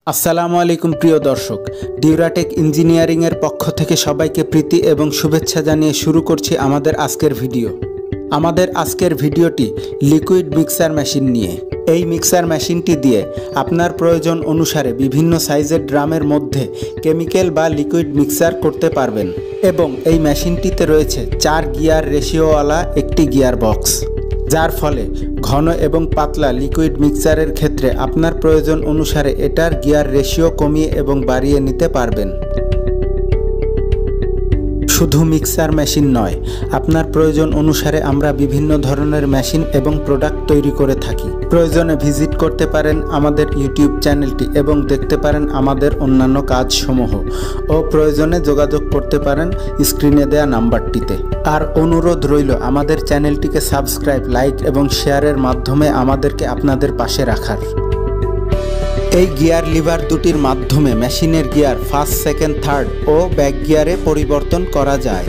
আসসালামু আলাইকুম প্রিয় দর্শক, ডিউরাটেক ইঞ্জিনিয়ারিং এর পক্ষ থেকে সবাইকে প্রীতি এবং শুভেচ্ছা জানিয়ে শুরু করছি আমাদের আজকের ভিডিও। আমাদের আজকের ভিডিওটি লিকুইড মিক্সার মেশিন নিয়ে। এই মিক্সার মেশিনটি দিয়ে আপনার প্রয়োজন অনুসারে বিভিন্ন সাইজের ড্রামের মধ্যে কেমিক্যাল বা লিকুইড মিক্সার করতে পারবেন এবং এই মেশিনটিতে রয়েছে 4 গিয়ার রেশিওওয়ালা একটি গিয়ার বক্স, যার ফলে ঘন এবং পাতলা লিকুইড মিক্সারের ক্ষেত্রে আপনার প্রয়োজন অনুসারে এটার গিয়ার রেশিও কমিয়ে এবং বাড়িয়ে নিতে পারবেন। শুধু মিক্সার মেশিন নয়, আপনার প্রয়োজন অনুসারে আমরা বিভিন্ন ধরনের মেশিন এবং প্রোডাক্ট তৈরি করে থাকি। প্রয়োজনে ভিজিট করতে পারেন আমাদের ইউটিউব চ্যানেলটি এবং দেখতে পারেন আমাদের অন্যান্য কাজসমূহ, ও প্রয়োজনে যোগাযোগ করতে পারেন স্ক্রিনে দেয়া নাম্বারটিতে। আর অনুরোধ রইল আমাদের চ্যানেলটিকে সাবস্ক্রাইব, লাইক এবং শেয়ারের মাধ্যমে আমাদেরকে আপনাদের পাশে রাখার। এই গিয়ার লিভার দুটির মাধ্যমে মেশিনের গিয়ার ফার্স্ট, সেকেন্ড, থার্ড ও ব্যাক গিয়ারে পরিবর্তন করা যায়।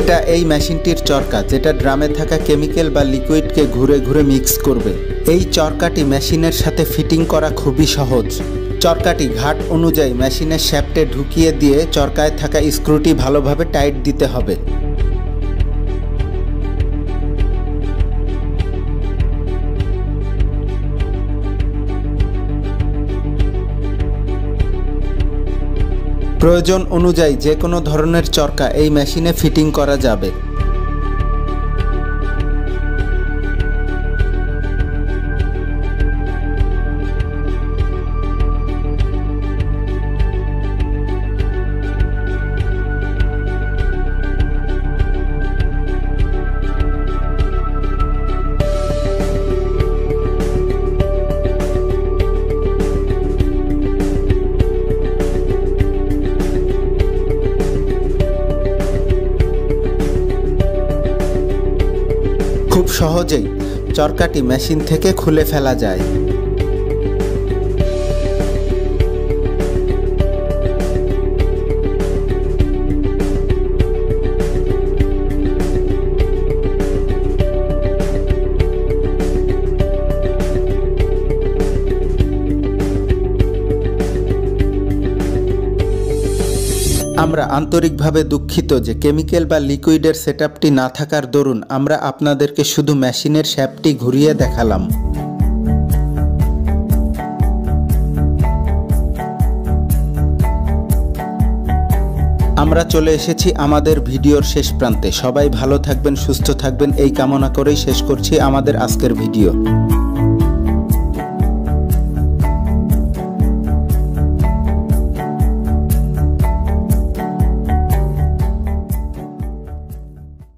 এটা এই মেশিনটির চরকা, যেটা ড্রামে থাকা কেমিক্যাল বা লিকুইডকে ঘুরে ঘুরে মিক্স করবে। এই চরকাটি মেশিনের সাথে ফিটিং করা খুবই সহজ। চরকাটি ঘাট অনুযায়ী মেশিনের শ্যাফটে ঢুকিয়ে দিয়ে চরকায় থাকা স্ক্রুটি ভালোভাবে টাইট দিতে হবে। প্রয়োজন অনুযায়ী যে কোনো ধরনের চরকা এই মেশিনে ফিটিং করা যাবে। খুব সহজেই চরকাটি মেশিন থেকে খুলে ফেলা যায়। আমরা আন্তরিকভাবে দুঃখিত যে কেমিক্যাল বা লিকুইডের সেটআপটি না থাকার দরুন আমরা আপনাদেরকে শুধু মেশিনের শ্যাফটটি ঘুরিয়ে দেখালাম। আমরা চলে এসেছি আমাদের ভিডিওর শেষ প্রান্তে। সবাই ভালো থাকবেন, সুস্থ থাকবেন, এই কামনা করেই শেষ করছি আমাদের আজকের ভিডিও।